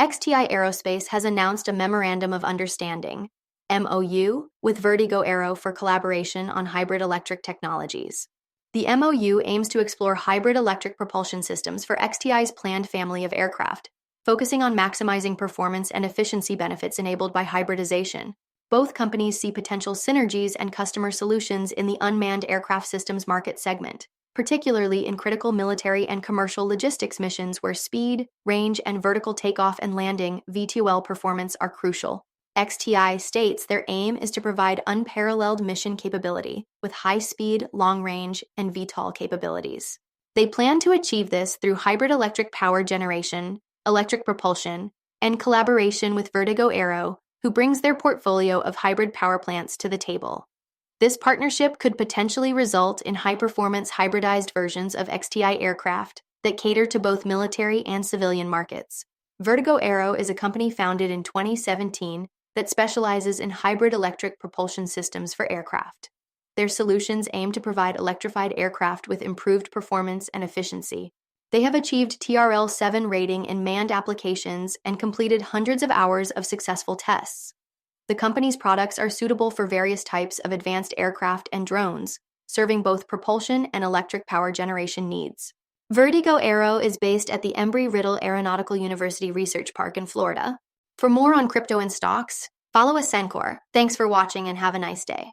XTI Aerospace has announced a Memorandum of Understanding, MOU, with Vertigo Aero for collaboration on hybrid electric technologies. The MOU aims to explore hybrid electric propulsion systems for XTI's planned family of aircraft, focusing on maximizing performance and efficiency benefits enabled by hybridization. Both companies see potential synergies and customer solutions in the unmanned aircraft systems market segment, particularly in critical military and commercial logistics missions where speed, range, and vertical takeoff and landing (VTOL) performance are crucial. XTI states their aim is to provide unparalleled mission capability with high-speed, long-range, and VTOL capabilities. They plan to achieve this through hybrid electric power generation, electric propulsion, and collaboration with Vertigo Aero, who brings their portfolio of hybrid power plants to the table. This partnership could potentially result in high-performance hybridized versions of XTI aircraft that cater to both military and civilian markets. Vertigo Aero is a company founded in 2017 that specializes in hybrid electric propulsion systems for aircraft. Their solutions aim to provide electrified aircraft with improved performance and efficiency. They have achieved TRL 7 rating in manned applications and completed hundreds of hours of successful tests. The company's products are suitable for various types of advanced aircraft and drones, serving both propulsion and electric power generation needs. Vertigo Aero is based at the Embry-Riddle Aeronautical University Research Park in Florida. For more on crypto and stocks, follow Ascencore. Thanks for watching and have a nice day.